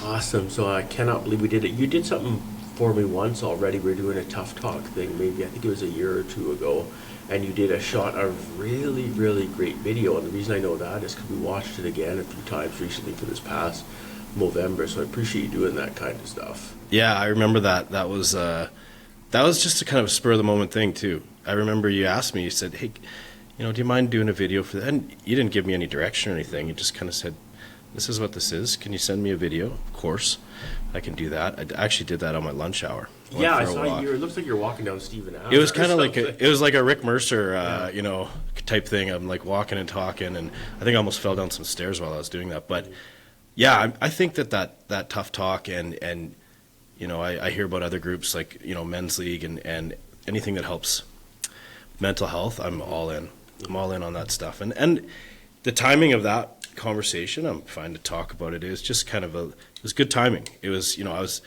Awesome. So I cannot believe we did it. You did something for me once already. We are doing a tough talk thing, maybe I think it was a year or two ago, and you did a shot of really, really great video. And the reason I know that is because we watched it again a few times recently for this past Movember. So I appreciate you doing that kind of stuff. Yeah, I remember that. That was just a kind of spur of the moment thing too. I remember you asked me. You said, "Hey, do you mind doing a video for that?" And you didn't give me any direction or anything. You just kind of said, "This is what this is. Can you send me a video?" Of course, I can do that. I actually did that on my lunch hour. Yeah, I saw you. It looks like you're walking down Stephen Ave. It was kind of like it was like a Rick Mercer, type thing. I'm like walking and talking, and I think I almost fell down some stairs while I was doing that. But yeah, I think that tough talk and I hear about other groups like Men's League and anything that helps mental health. I'm all in. I'm all in on that stuff. And the timing of that conversation, I'm fine to talk about it. It was just kind of it was good timing. It was I was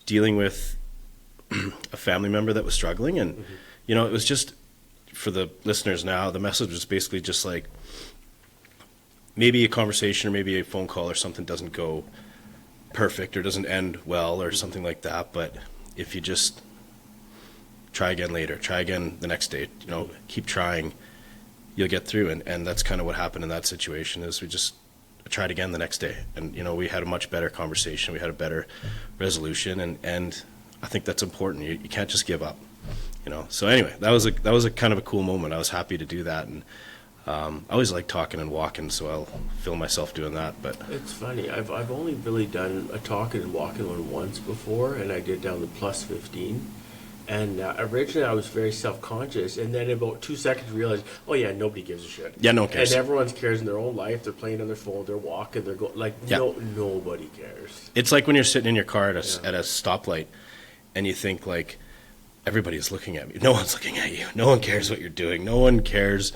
dealing with a family member that was struggling, and it was just, for the listeners now, the message was basically just like, maybe a conversation or maybe a phone call or something doesn't go perfect or doesn't end well or something like that, but if you just try again later, try again the next day, keep trying, you'll get through. And that's kind of what happened in that situation. Is we just tried again the next day, and we had a much better conversation, we had a better resolution, and I think that's important. You can't just give up, so anyway, that was a kind of a cool moment. I was happy to do that, and I always like talking and walking, so I'll feel myself doing that. But it's funny. I've only really done a talking and walking one once before, and I did down the plus 15. And originally I was very self-conscious, and then in about 2 seconds realized, oh yeah, nobody gives a shit. Yeah, no one cares. And everyone cares in their own life. They're playing on their phone, they're walking, they're going, nobody cares. It's like when you're sitting in your car at a stoplight, and you think like, everybody's looking at me. No one's looking at you. No one cares what you're doing. No one cares.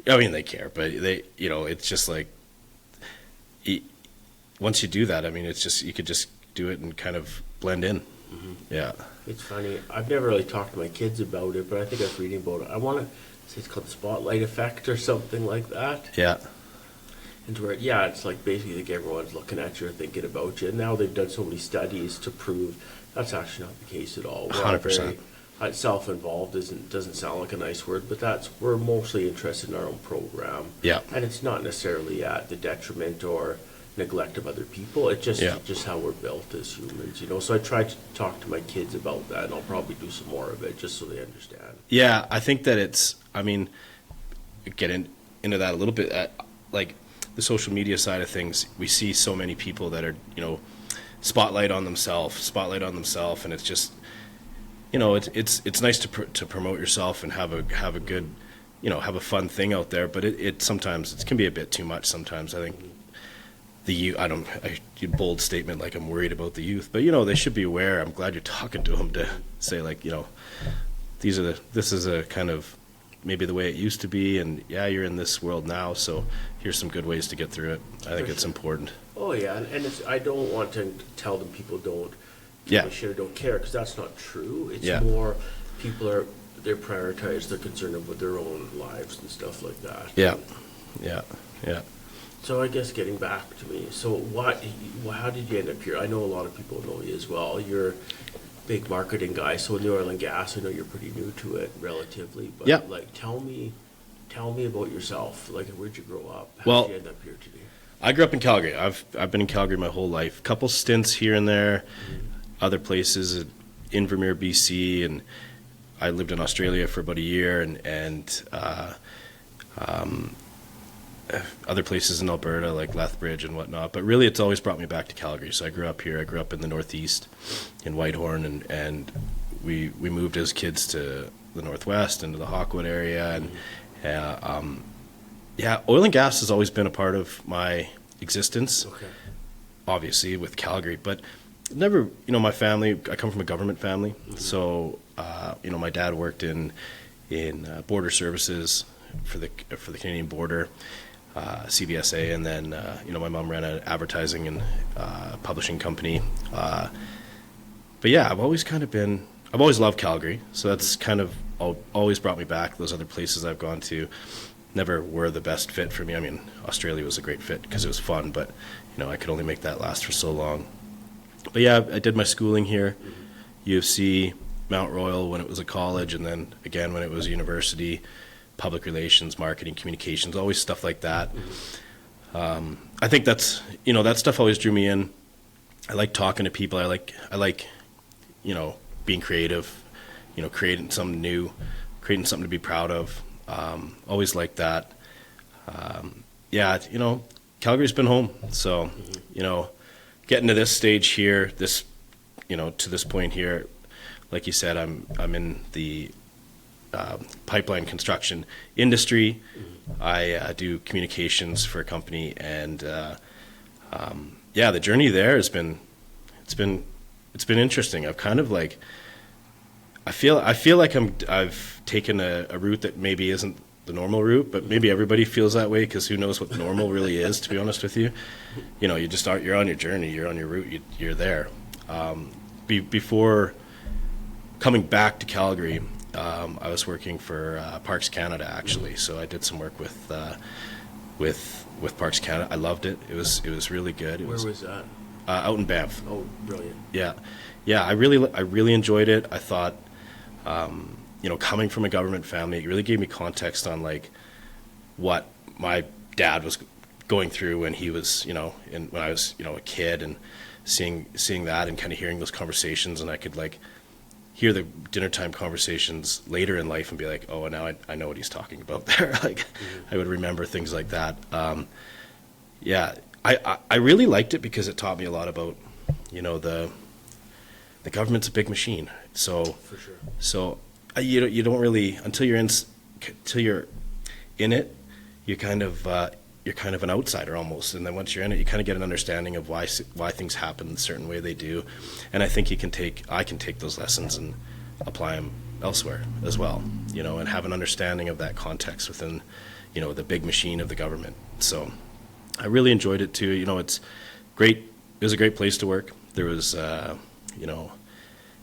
I mean, they care, but it's just like, once you do that, I mean, it's just, you could just do it and kind of blend in. Mm-hmm. Yeah. It's funny. I've never really talked to my kids about it, but I think I was reading about it. I want to say it's called the spotlight effect or something like that. Yeah. And where, it's like basically like everyone's looking at you or thinking about you. And now they've done so many studies to prove that's actually not the case at all. 100%. Self-involved doesn't sound like a nice word, but we're mostly interested in our own program. Yeah. And it's not necessarily at the detriment or neglect of other people. It's just how we're built as humans, So I try to talk to my kids about that, and I'll probably do some more of it just so they understand. Yeah, I think that get into that a little bit. Like the social media side of things, we see so many people that are, spotlight on themselves, and it's just, it's nice to promote yourself and have a good, have a fun thing out there, but it sometimes it can be a bit too much. Sometimes I think. Bold statement like I'm worried about the youth, but they should be aware. I'm glad you're talking to them to say like, this is a kind of maybe the way it used to be, and you're in this world now, so here's some good ways to get through it. I think it's important. Oh yeah, and I don't want to tell them people don't give a shit or don't care, because that's not true. It's more people they're prioritized, they're concerned about their own lives and stuff like that. Yeah. So I guess getting back to me, so how did you end up here? I know a lot of people know you as well. You're a big marketing guy, so in the oil and gas, I know you're pretty new to it relatively. But like, tell me about yourself. Like, where'd you grow up? How did you end up here today? I grew up in Calgary. I've been in Calgary my whole life. Couple stints here and there, other places in Vermeer, BC, and I lived in Australia for about a year, and other places in Alberta like Lethbridge and whatnot, but really it's always brought me back to Calgary. So I grew up here. I grew up in the Northeast in Whitehorn, and we moved as kids to the Northwest into the Hawkwood area, and oil and gas has always been a part of my existence. Okay. Obviously with Calgary, but never, my family, I come from a government family, so my dad worked in border services for the Canadian border, CBSA, and then my mom ran an advertising and publishing company. But I've always loved Calgary, so that's kind of always brought me back. Those other places I've gone to never were the best fit for me. I mean, Australia was a great fit because it was fun, but I could only make that last for so long. But yeah, I did my schooling here, U of C, Mount Royal when it was a college, and then again when it was a university, public relations, marketing, communications, always stuff like that. I think that's, that stuff always drew me in. I like talking to people. I like, being creative, creating something new, creating something to be proud of. Always like that. Yeah, Calgary's been home. So, getting to this stage here, to this point here, like you said, I'm in the pipeline construction industry. I do communications for a company, and the journey there has been interesting. I've kind of like I feel like I've taken a route that maybe isn't the normal route, but maybe everybody feels that way, because who knows what normal really is, to be honest with you. You're on your journey, you're on your route, you're there. Before coming back to Calgary, I was working for Parks Canada, actually. So I did some work with Parks Canada. I loved it. It was really good. Where was that? Out in Banff. Oh, brilliant. Yeah. I really enjoyed it. I thought, coming from a government family, it really gave me context on like what my dad was going through when he was, when I was, a kid, and seeing that and kind of hearing those conversations, and I could like hear the dinner time conversations later in life and be like, oh, now I know what he's talking about there. Like, I would remember things like that. I really liked it because it taught me a lot about, the government's a big machine. So for sure. So you don't really, until you're in it, you're kind of an outsider almost. And then once you're in it, you kind of get an understanding of why things happen the certain way they do. And I think I can take those lessons and apply them elsewhere as well, and have an understanding of that context within, the big machine of the government. So I really enjoyed it too. It's great. It was a great place to work. There was,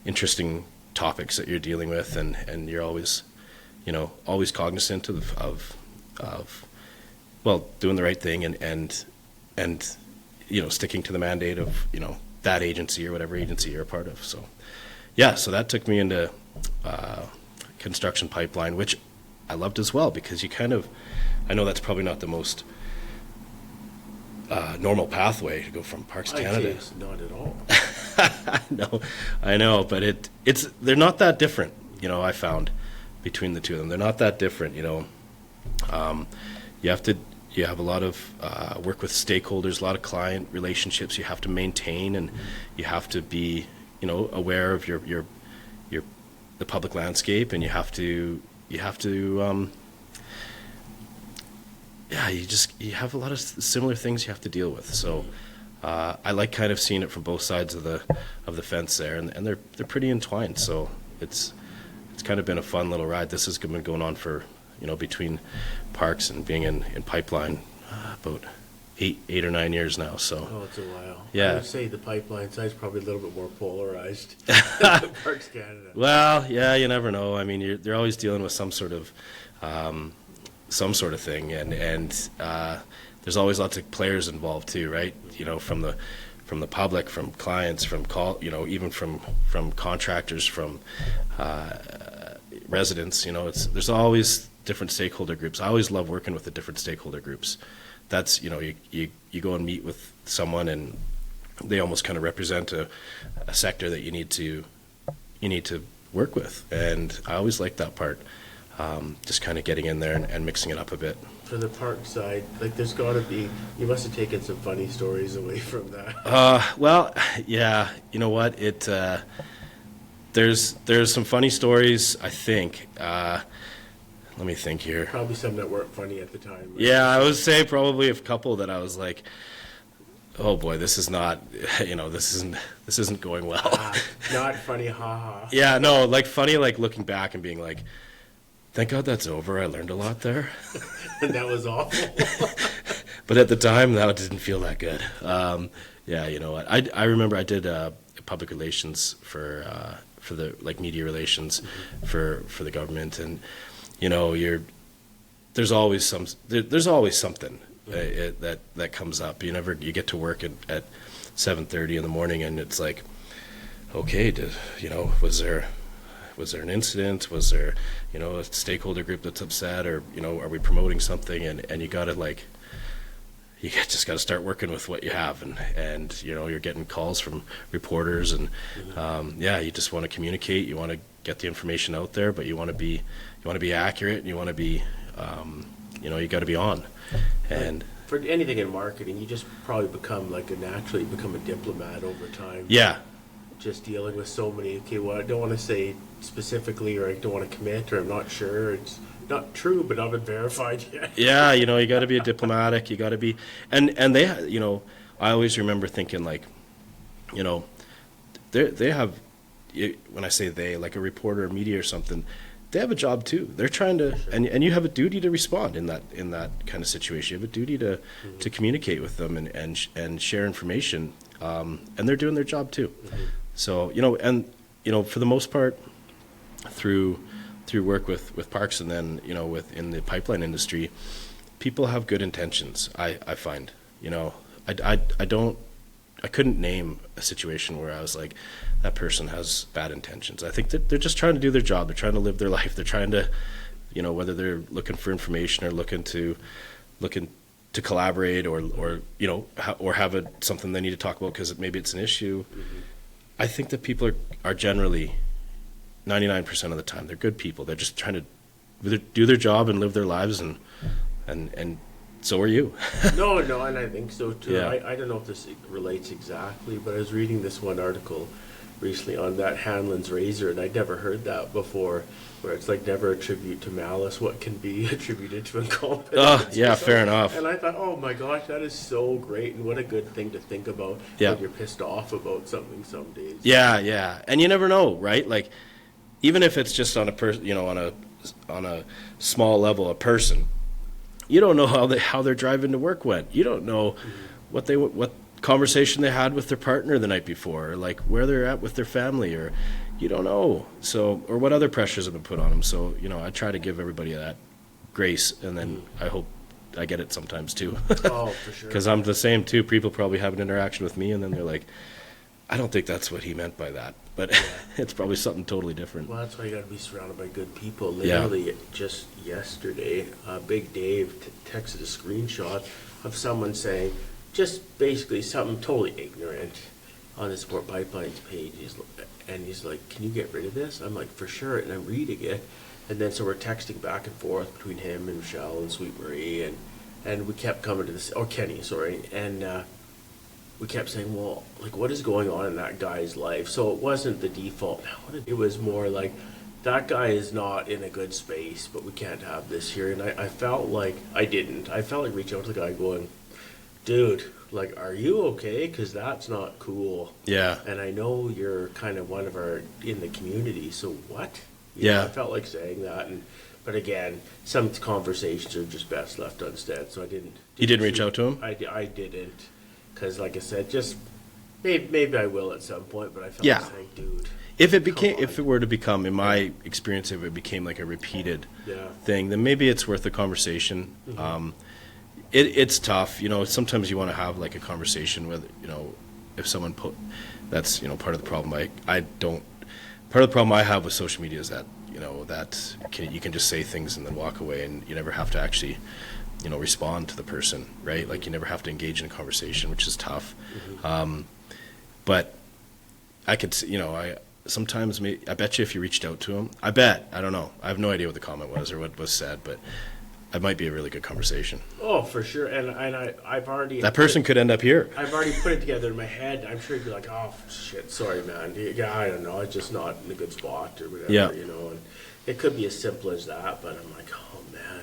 interesting topics that you're dealing with, and you're always, always cognizant of doing the right thing and sticking to the mandate of, that agency or whatever agency you're a part of. So, so that took me into construction pipeline, which I loved as well, because I know that's probably not the most normal pathway to go from Parks Canada. It's not at all. No, I know, but they're not that different. I found between the two of them, they're not that different. You have a lot of work with stakeholders, a lot of client relationships you have to maintain, and you have to be, aware of the public landscape, and you have to you have a lot of similar things you have to deal with. So I like kind of seeing it from both sides of the fence there, and they're pretty entwined. So it's kind of been a fun little ride. This has been going on for, between Parks and being in pipeline about 8 or 9 years now. So it's a while. Yeah. I would say the pipeline side's probably a little bit more polarized than Parks Canada. Well, yeah, you never know. I mean, they're always dealing with some sort of thing, and there's always lots of players involved too, right? From the public, from clients, even from contractors, from residents. There's always different stakeholder groups. I always love working with the different stakeholder groups. That's, you go and meet with someone, and they almost kind of represent a sector that you need to work with, and I always like that part. Just kind of getting in there and mixing it up a bit. For the park side, like, there's got to be, you must have taken some funny stories away from that. Well, yeah, you know what? There's some funny stories, I think. Let me think here. Probably some that weren't funny at the time. Right? Yeah, I would say probably a couple that I was like, oh boy, this is not, this isn't going well. Not funny, haha. Yeah, no, like funny, like looking back and being like, thank God that's over. I learned a lot there. And that was awful. But at the time, that didn't feel that good. Yeah, you know what? I remember I did public relations for the media relations for the government, and there's always something that comes up. You get to work at 7:30 in the morning, and it's like, okay, was there an incident? Was there, a stakeholder group that's upset, or, are we promoting something? And you got to just got to start working with what you have, and you're getting calls from reporters, and you just want to communicate. You want to get the information out there, but you want to be accurate, and you want to be, you got to be on. And for anything in marketing, you just probably naturally become a diplomat over time. Yeah. Just dealing with so many. Okay, well, I don't want to say specifically, or I don't want to commit, or I'm not sure. It's not true, but not been verified yet. Yeah, you got to be a diplomatic. You got to be, and they, I always remember thinking they have, when I say they, like a reporter or media or something, they have a job too. They're trying to, and you have a duty to respond in that kind of situation. You have a duty to communicate with them and share information, and they're doing their job too. So for the most part, through work with parks, and then within the pipeline industry, people have good intentions. I find I couldn't name a situation where I was like, that person has bad intentions. I think that they're just trying to do their job. They're trying to live their life. They're trying to, whether they're looking for information or looking to collaborate, or have something they need to talk about because maybe it's an issue. I think that people are generally 99% of the time, they're good people. They're just trying to do their job and live their lives, and so are you. No, and I think so too. Yeah. I don't know if this relates exactly, but I was reading this one article recently on that Hanlon's razor, and I'd never heard that before, where it's like, never attribute to malice what can be attributed to incompetence. Oh, yeah, fair enough. And I thought, oh my gosh, that is so great, and what a good thing to think about when you're pissed off about something some days. Yeah, and you never know, right? Like, even if it's just on a person, on a small level, a person, you don't know how their drive into work went. You don't know what conversation they had with their partner the night before, or like where they're at with their family, or you don't know. So, or what other pressures have been put on them. So, I try to give everybody that grace, and then I hope I get it sometimes too. Oh, for sure. Because I'm the same too. People probably have an interaction with me, and then they're like, I don't think that's what he meant by that, but it's probably something totally different. Well, that's why you got to be surrounded by good people. Literally, just yesterday, Big Dave texted a screenshot of someone saying, just basically something totally ignorant on the Sport Pipelines page. He's like, can you get rid of this? I'm like, for sure. And I'm reading it. And then so we're texting back and forth between him and Michelle and Sweet Marie. And we kept coming to this, or Kenny, sorry. And we kept saying, well, like, what is going on in that guy's life? So it wasn't the default. It was more like, that guy is not in a good space, but we can't have this here. And I felt like reaching out to the guy going, dude, like, are you okay? Because that's not cool. Yeah. And I know you're kind of one of our in the community, so what? Yeah. I felt like saying that. But again, some conversations are just best left unsaid, so I didn't. You didn't reach out to him? I didn't. Because, like I said, just maybe I will at some point, but I felt like saying, dude. If it were to become, in my experience, if it became like a repeated thing, then maybe it's worth a conversation. It's tough, sometimes you want to have like a conversation with, if someone that's, part of the problem. Part of the problem I have with social media is that, you can just say things and then walk away, and you never have to actually, respond to the person, right? Like, you never have to engage in a conversation, which is tough. But I could, sometimes I bet you if you reached out to him, I don't know. I have no idea what the comment was or what was said, but it might be a really good conversation. Oh, for sure. And I've already... That person could end up here. I've already put it together in my head. I'm sure he'd be like, oh, shit, sorry, man. Yeah, I don't know. It's just not in a good spot or whatever, And it could be as simple as that, but I'm like, oh, man.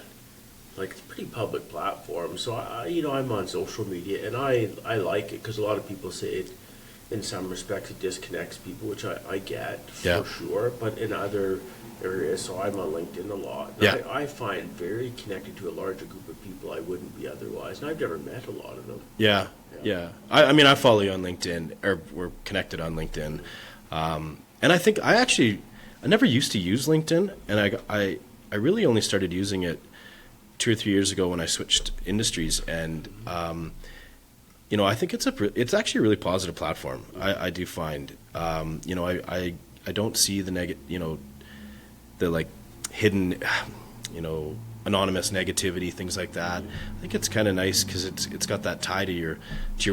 Like, it's a pretty public platform. So, I'm on social media, and I like it because a lot of people say it, in some respects, it disconnects people, which I get for sure. But in other areas, so I'm on LinkedIn a lot. I find very connected to a larger group of people I wouldn't be otherwise. And I've never met a lot of them. Yeah. I mean, I follow you on LinkedIn, or we're connected on LinkedIn. And I think I never used to use LinkedIn, and I really only started using it 2 or 3 years ago when I switched industries. And I think it's actually a really positive platform. I do find, I don't see the like hidden, anonymous negativity, things like that. I think it's kind of nice because it's got that tie to your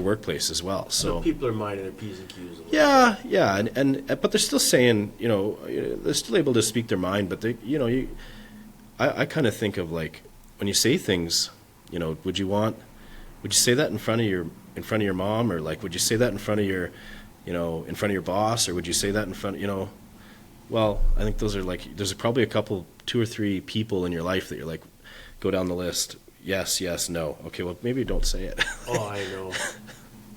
workplace as well. So people are minding their P's and Q's a little yeah, and but they're still saying, they're still able to speak their mind. But I kind of think of like when you say things, would you say that in front of your mom, or like would you say that in front of your boss, or would you say that in front well, I think there's probably a couple, 2 or 3 people in your life that you're like, go down the list. Yes, no. Okay, well, maybe don't say it. Oh, I know.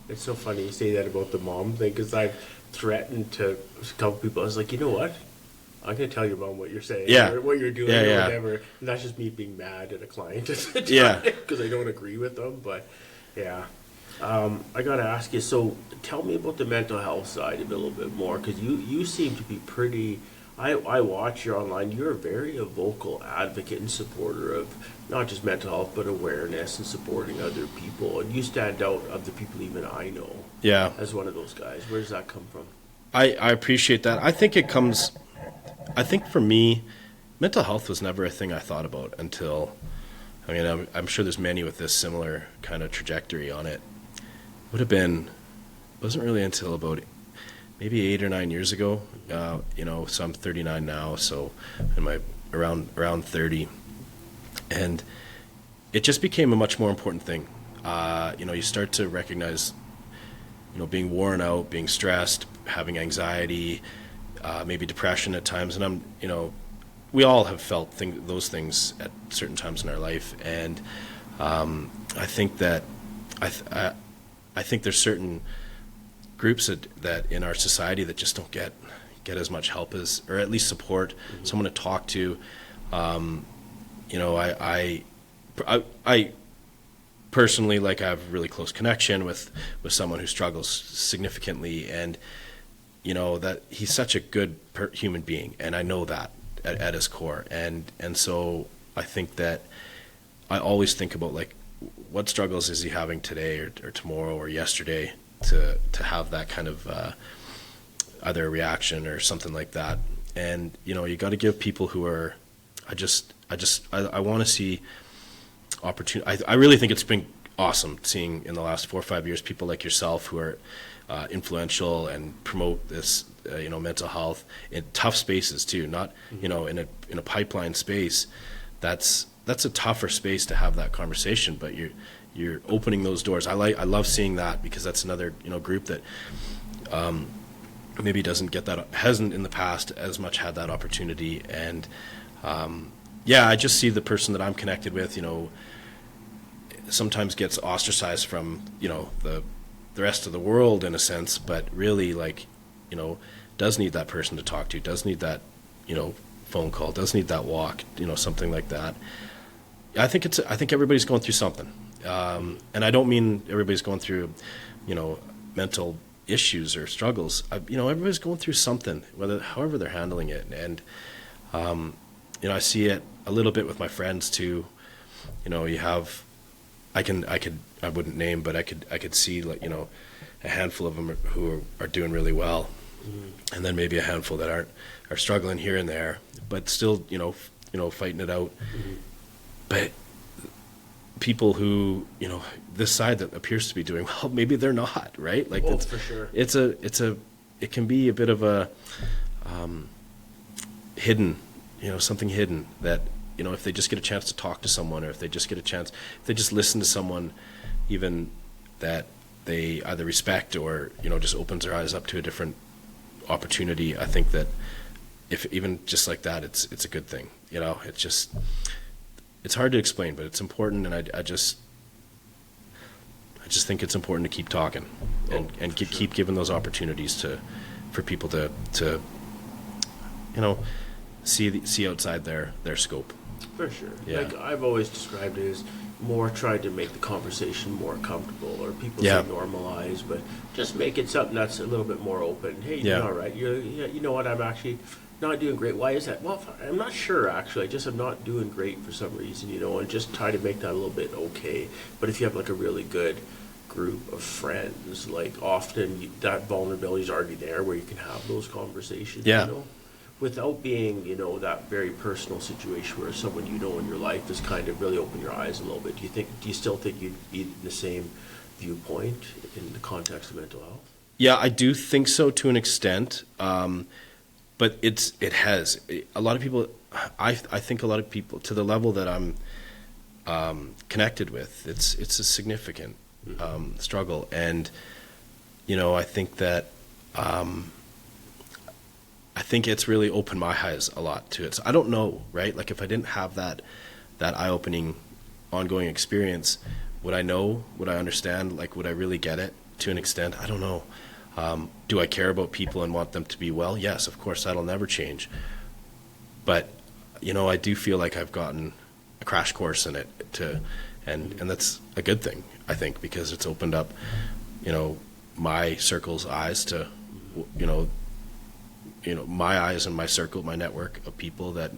It's so funny you say that about the mom thing, because I've threatened to a couple people. I was like, you know what? I'm going to tell your mom what you're saying, or what you're doing, or whatever. And that's just me being mad at a client at the time, because I don't agree with them. But, yeah. I got to ask you, so tell me about the mental health side of it a little bit more, because you seem to be pretty, I watch you online, you're very a vocal advocate and supporter of not just mental health, but awareness and supporting other people, and you stand out of the people even I know as one of those guys. Where does that come from? I appreciate that. I think for me, mental health was never a thing I thought about until, I'm sure there's many with this similar kind of trajectory on it. Wasn't really until about maybe 8 or 9 years ago, so I'm 39 now, so in my around 30, and it just became a much more important thing. You start to recognize, being worn out, being stressed, having anxiety, maybe depression at times, and we all have felt those things at certain times in our life, and I think that I think there's certain groups that in our society that just don't get as much help as, or at least support, someone to talk to. I personally, I have a really close connection with someone who struggles significantly, and that he's such a good human being, and I know that at his core, and so I think that I always think about what struggles is he having today or tomorrow or yesterday to have that kind of either a reaction or something like that. And you got to give people who are I want to see opportunity. I really think it's been awesome seeing in the last 4 or 5 years people like yourself who are influential and promote this mental health in tough spaces too, not in a pipeline space. That's a tougher space to have that conversation, but you're opening those doors. I love seeing that, because that's another group that maybe hasn't in the past as much had that opportunity. And I just see the person that I'm connected with sometimes gets ostracized from the rest of the world in a sense, but really does need that person to talk to, does need that phone call, does need that walk, something like that. I think everybody's going through something, and I don't mean everybody's going through, mental issues or struggles. Everybody's going through something, however they're handling it, and I see it a little bit with my friends too. You have, I wouldn't name, but I could see a handful of them who are doing really well, and then maybe a handful that are struggling here and there, but still fighting it out. But people who, this side that appears to be doing well, maybe they're not, right? For sure. It can be a bit of a hidden, something hidden that, if they just get a chance to talk to someone, or if they just listen to someone, even that they either respect or, just opens their eyes up to a different opportunity. I think that if even just like that, it's a good thing. It's hard to explain, but it's important, and I just think it's important to keep talking and keep giving those opportunities for people to see outside their scope. For sure. Yeah. I've always described it as more trying to make the conversation more comfortable, or people say normalize, but just make it something that's a little bit more open. Hey, you're all right. You know what? I'm actually not doing great. Why is that? Well, I'm not sure, actually. I'm not doing great for some reason, and just try to make that a little bit okay. But if you have a really good group of friends, like often that vulnerability is already there where you can have those conversations, Yeah. you know, without being, you know, that very personal situation where someone you know in your life has kind of really opened your eyes a little bit. Do you still think you'd be in the same viewpoint in the context of mental health? Yeah, I do think so to an extent, but a lot of people. I think a lot of people, to the level that I'm connected with, it's a significant struggle, and you know, I think that I think it's really opened my eyes a lot to it. So I don't know, right? Like if I didn't have that eye-opening, ongoing experience, would I know? Would I understand? Like, would I really get it to an extent? I don't know. Do I care about people and want them to be well? Yes, of course, that'll never change. But, you know, I do feel like I've gotten a crash course in it and that's a good thing, I think, because it's opened up, you know, my circle's eyes to, you know, my eyes and my circle, my network of people that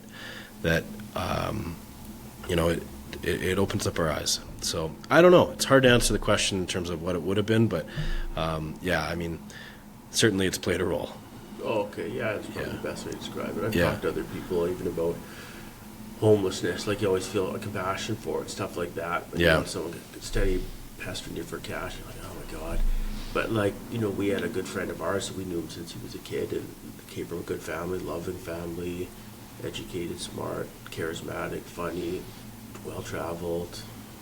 you know, it opens up our eyes. So I don't know. It's hard to answer the question in terms of what it would have been, but yeah, I mean, certainly it's played a role. Oh, okay, yeah, that's probably Yeah. the best way to describe it. I've Yeah. talked to other people even about homelessness, like you always feel a compassion for it, stuff like that. But Yeah. you know, someone gets steady pestering you for cash, you're like, oh my God. But like, you know, we had a good friend of ours, we knew him since he was a kid, and came from a good family, loving family, educated, smart, charismatic, funny, well-traveled,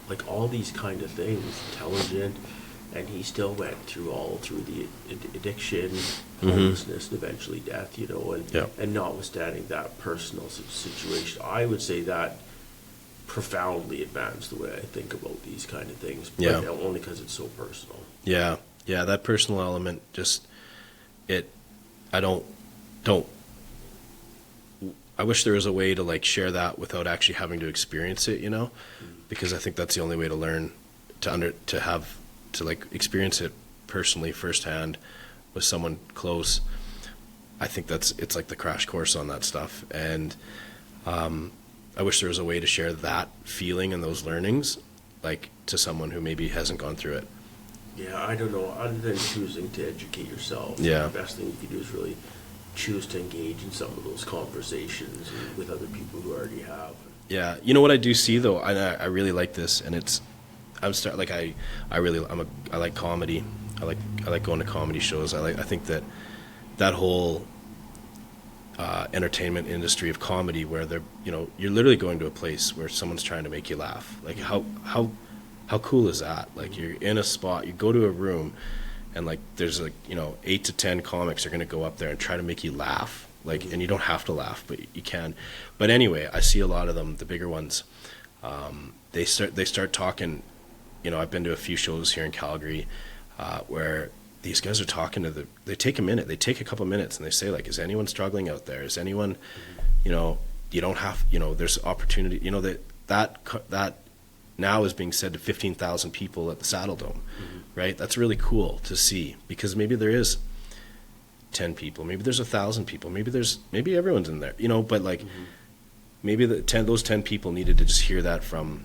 like all these kind of things, intelligent, and he still went through the addiction, homelessness, and eventually death, you know, Yeah. and notwithstanding that personal situation, I would say that profoundly advanced the way I think about these kind of things, but Yeah. only because it's so personal. Yeah, yeah, that personal element, just I don't. I wish there was a way to like share that without actually having to experience it, you know, because I think that's the only way to learn to like experience it personally firsthand with someone close. I think it's like the crash course on that stuff, and I wish there was a way to share that feeling and those learnings, like to someone who maybe hasn't gone through it. Yeah, I don't know. Other than choosing to educate yourself, Yeah. the best thing you can do is really choose to engage in some of those conversations with other people who already have. Yeah, you know what I do see though, and I really like this, and I like comedy. I like going to comedy shows. I think that whole entertainment industry of comedy where you're literally going to a place where someone's trying to make you laugh. Like how cool is that? Like you're in a spot, you go to a room, and like there's 8 to 10 comics are going to go up there and try to make you laugh. Like, and you don't have to laugh, but you can. But anyway, I see a lot of them, the bigger ones. They start talking. You know, I've been to a few shows here in Calgary where these guys are talking they take a minute, they take a couple minutes, and they say like, "Is anyone struggling out there? Is anyone, you don't have, there's opportunity." You know that now is being said to 15,000 people at the Saddle Dome, right? That's really cool to see, because maybe there is 10 people, maybe there's 1,000 people, maybe everyone's in there, but like maybe those 10 people needed to just hear that from,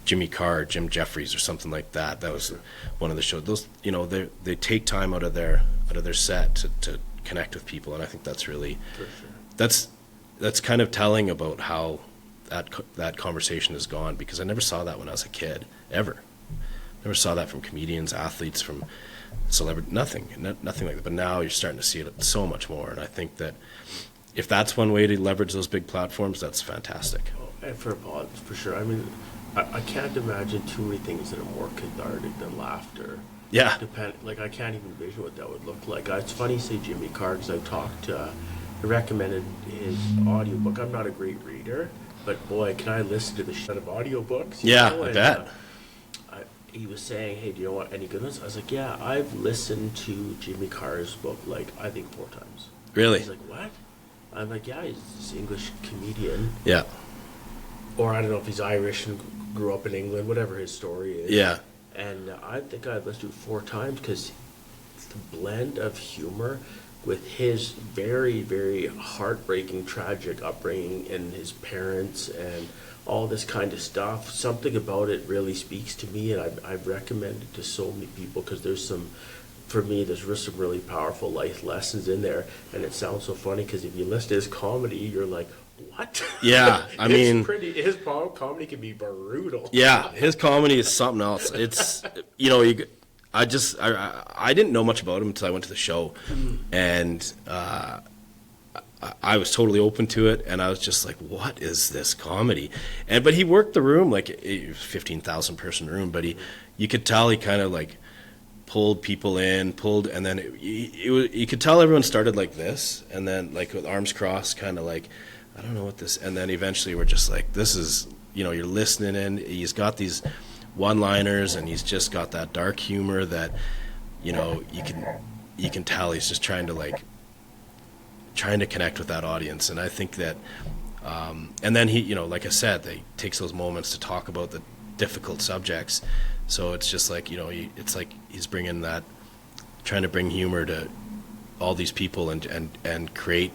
Jimmy Carr, Jim Jeffries, or something like that. That was one of the shows. Those, they take time out of their set to connect with people, and I think that's really, For sure. that's kind of telling about how that conversation has gone, because I never saw that when I was a kid, ever. Never saw that from comedians, athletes, from celebrity, nothing like that. But now you're starting to see it so much more, and I think that if that's one way to leverage those big platforms, that's fantastic. Oh, and for sure. I mean, I can't imagine too many things that are more cathartic than laughter. Yeah. I can't even envision what that would look like. It's funny you say Jimmy Carr, because I recommended his audiobook. I'm not a great reader, but boy, can I listen to the shit of audiobooks. Yeah, I bet. He was saying, "Hey, do you want any good ones?" I was like, "Yeah, I've listened to Jimmy Carr's book I think 4 times." Really? He's like, "What?" I'm like, "Yeah, he's this English comedian." Yeah. Or I don't know if he's Irish and grew up in England, whatever his story is. Yeah. And I think I've listened to it 4 times, because it's the blend of humor with his very, very heartbreaking, tragic upbringing and his parents and all this kind of stuff. Something about it really speaks to me, and I've recommended it to so many people because for me, there's some really powerful life lessons in there. And it sounds so funny because if you listen to his comedy, you're like, what? Yeah, I mean, his comedy can be brutal. Yeah, his comedy is something else. It's, I didn't know much about him until I went to the show, and I was totally open to it, and I was just like, what is this comedy? But he worked the room, like, it was a 15,000 person room, but you could tell he kind of like pulled people in, and then you could tell everyone started like this, and then like with arms crossed, kind of like, I don't know what this, and then eventually we're just like, this is, you're listening in. He's got these one-liners, and he's just got that dark humor that, you can tell he's just trying to connect with that audience. And I think that, and then he, like I said, he takes those moments to talk about the difficult subjects. So it's just like, it's like he's bringing that, trying to bring humor to all these people and create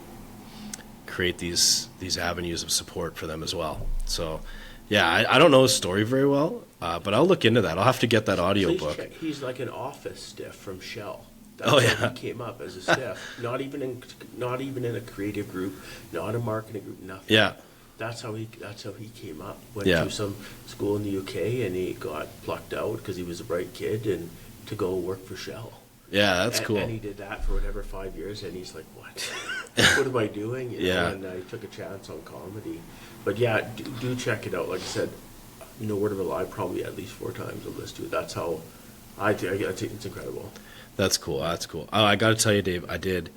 these avenues of support for them as well. So, yeah, I don't know his story very well, but I'll look into that. I'll have to get that audiobook. Check. He's like an office stiff from Shell. That's how he came up as a stiff. Not even in a creative group, not a marketing group, nothing. Yeah. That's how he came up. Went to some school in the UK, and he got plucked out because he was a bright kid and to go work for Shell. Yeah, that's cool. And he did that for 5 years, and he's like, what? What am I doing? And I took a chance on comedy. But yeah, do check it out. Like I said, Word of a Lie probably at least 4 times on this too. That's how I think it's incredible. That's cool. That's cool. Oh, I got to tell you, Dave, I did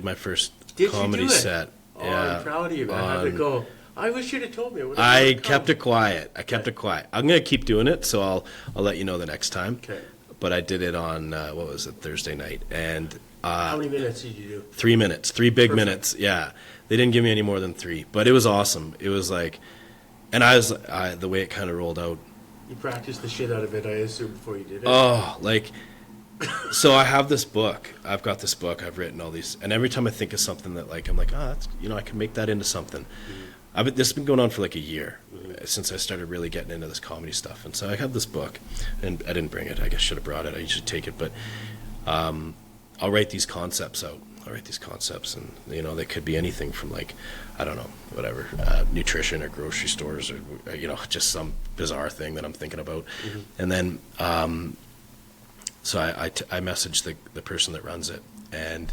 my first comedy set. Oh, yeah, I'm proud of you, man. How'd it go? I wish you'd have told me. I kept it quiet. I'm going to keep doing it, so I'll let you know the next time. Okay. But I did it on, Thursday night. And how many minutes did you do? 3 minutes. 3 big minutes. Yeah. They didn't give me any more than 3. But it was awesome. It was like, and the way it kind of rolled out. You practiced the shit out of it, I assume, before you did it? Oh, like, so I have this book. I've got this book. I've written all these. And every time I think of something that, like, I'm like, that's, I can make that into something. Mm-hmm. This has been going on for like a year since I started really getting into this comedy stuff. And so I have this book, and I didn't bring it. I guess I should have brought it. I usually take it. But I'll write these concepts out. And, they could be anything from, like, I don't know, whatever, nutrition or grocery stores or, just some bizarre thing that I'm thinking about. Mm-hmm. And then so I messaged the person that runs it, and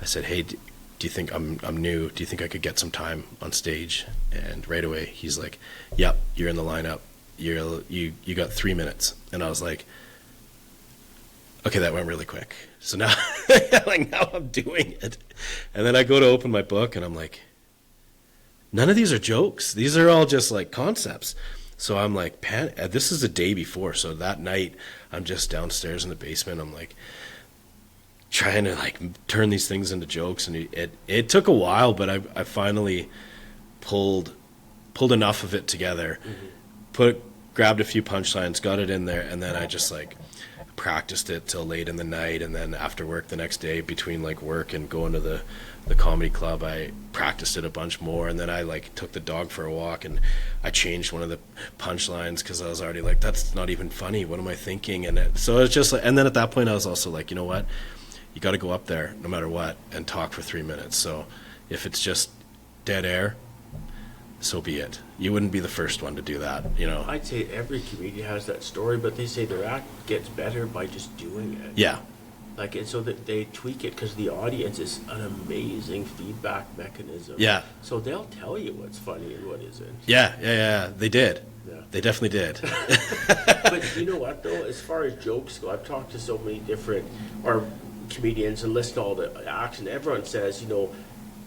I said, hey, do you think I'm new? Do you think I could get some time on stage? And right away he's like, yep, you're in the lineup. You got 3 minutes. And I was like, okay, that went really quick. So now, now I'm doing it. And then I go to open my book, and I'm like, none of these are jokes. These are all just like concepts. So I'm like, this is the day before. So that night, I'm just downstairs in the basement. I'm like trying to like turn these things into jokes, and it took a while, but I finally pulled enough of it together, grabbed a few punchlines, got it in there, and then I just like practiced it till late in the night. And then after work the next day, between like work and going to the comedy club, I practiced it a bunch more. And then I like took the dog for a walk, and I changed one of the punchlines because I was already like, that's not even funny, what am I thinking? And so it's just like, and then at that point I was also like, you know what, you got to go up there no matter what and talk for 3 minutes. So if it's just dead air, so be it. You wouldn't be the first one to do that, I'd say every comedian has that story, but they say their act gets better by just doing it. Yeah. Like, and so that they tweak it because the audience is an amazing feedback mechanism. Yeah. So they'll tell you what's funny and what isn't. Yeah. They did. Yeah. They definitely did. But you know what, though? As far as jokes go, I've talked to so many different comedians and list all the acts, and everyone says,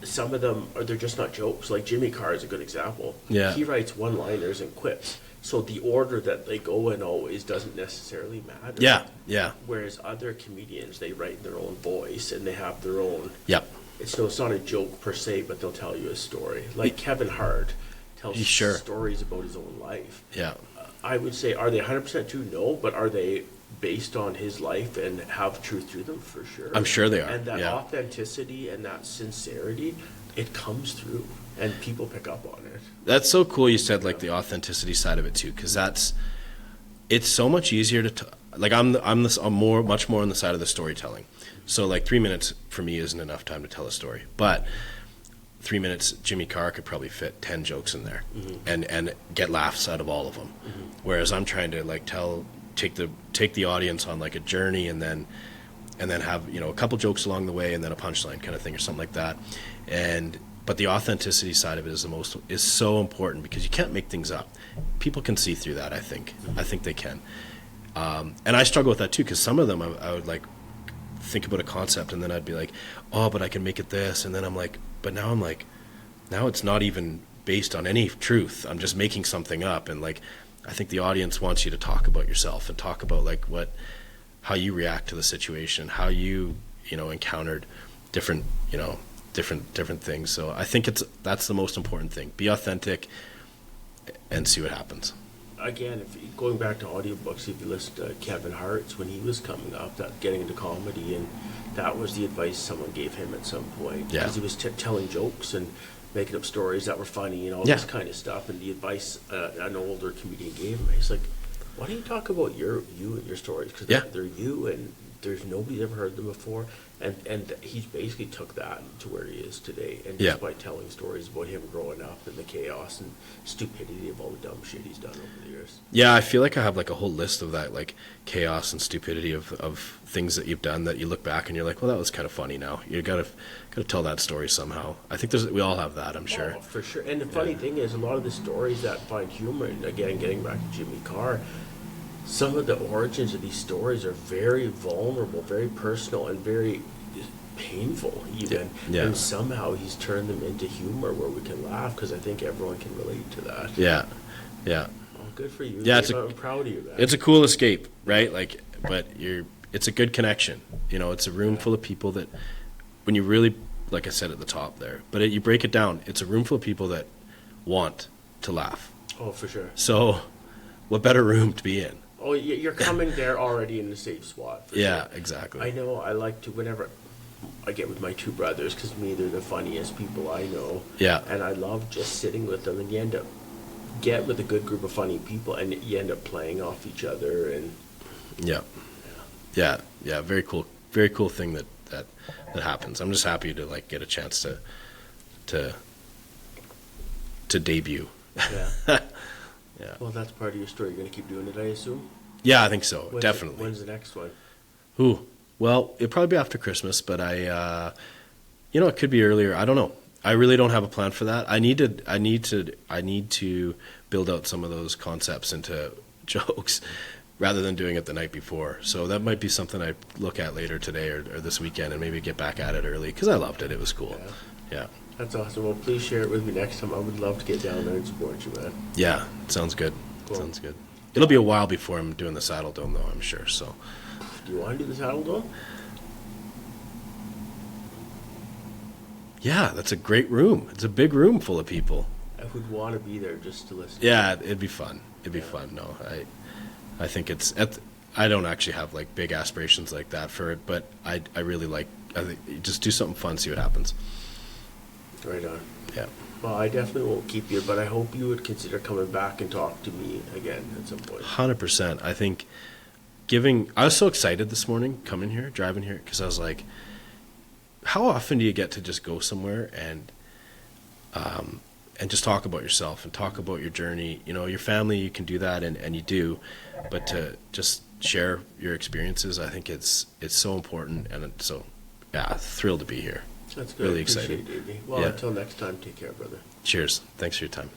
some of them they're just not jokes. Like Jimmy Carr is a good example. Yeah. He writes one-liners and quips. So the order that they go in always doesn't necessarily matter. Yeah. Whereas other comedians, they write in their own voice and they have their own. Yep. It's not a joke per se, but they'll tell you a story. Like Kevin Hart tells stories about his own life. Yeah. I would say, are they 100% true? No, but are they based on his life and have truth to them for sure. I'm sure they are. And that yeah. authenticity and that sincerity, it comes through, and people pick up on it. That's so cool you said like the authenticity side of it too, because it's so much easier to like I'm much more on the side of the storytelling. So like 3 minutes for me isn't enough time to tell a story, but 3 minutes Jimmy Carr could probably fit 10 jokes in there, and get laughs out of all of them. Whereas I'm trying to like take the audience on like a journey, and then have, you know, a couple jokes along the way and then a punchline kind of thing or something like that. But the authenticity side of it is so important, because you can't make things up. People can see through that. I think they can. And I struggle with that too, because some of them I would like think about a concept and then I'd be like, oh, but I can make it this, and then I'm like, now it's not even based on any truth. I'm just making something up, and like I think the audience wants you to talk about yourself and talk about like how you react to the situation, how you encountered different things. So I think that's the most important thing. Be authentic and see what happens. Again, going back to audiobooks, if you listen to Kevin Hart's when he was coming up, that getting into comedy, and that was the advice someone gave him at some point. Yeah. Because he was telling jokes and making up stories that were funny and all this kind of stuff. And the advice an older comedian gave him, he's like, why don't you talk about you and your stories? Because they're you, and there's nobody ever heard them before. And he's basically took that to where he is today. And just by telling stories about him growing up and the chaos and stupidity of all the dumb shit he's done over the years. Yeah, I feel like I have like a whole list of that, like chaos and stupidity of things that you've done that you look back and you're like, well, that was kind of funny now. You gotta tell that story somehow. I think we all have that, I'm sure. Oh, for sure. And the funny thing is, a lot of the stories that find humor, and again, getting back to Jimmy Carr, some of the origins of these stories are very vulnerable, very personal, and very painful even. Yeah. And somehow he's turned them into humor where we can laugh, because I think everyone can relate to that. Yeah. Well, good for you. Yeah, I'm proud of you, man. It's a cool escape, right? Like, but it's a good connection. It's a room full of people that, when you really, like I said at the top there, but you break it down, it's a room full of people that want to laugh. Oh, for sure. So, what better room to be in? Oh, you're coming there already in a safe spot. Yeah, sure. Exactly. I know. I like to, whenever I get with my two brothers, because to me they're the funniest people I know. Yeah. And I love just sitting with them, and you end up get with a good group of funny people, and you end up playing off each other, and yeah. Very cool thing that happens. I'm just happy to like get a chance to debut. Yeah. Yeah. Well, that's part of your story. You're going to keep doing it, I assume? Yeah, I think so. Definitely. When's the next one? Well, it'll probably be after Christmas, but it could be earlier. I don't know. I really don't have a plan for that. I need to build out some of those concepts into jokes rather than doing it the night before. So that might be something I look at later today or this weekend, and maybe get back at it early, because I loved it. It was cool. Yeah. That's awesome. Well, please share it with me next time. I would love to get down there and support you, man. Yeah, sounds good. Cool. Sounds good. It'll be a while before I'm doing the Saddle Dome, though, I'm sure. So, do you want to do the Saddle Dome? Yeah, that's a great room. It's a big room full of people. I would want to be there just to listen. Yeah, it'd be fun. It'd be fun. No, I think I don't actually have like big aspirations like that for it, but I really like. I think just do something fun, see what happens. Right on. Yeah. Well, I definitely won't keep you, but I hope you would consider coming back and talk to me again at some point. 100%. I think I was so excited this morning driving here, because I was like, how often do you get to just go somewhere and just talk about yourself and talk about your journey? Your family, you can do that, and you do, but to just share your experiences, I think it's so important, and so, yeah, thrilled to be here. That's good. Really excited. Well, until next time, take care, brother. Cheers. Thanks for your time.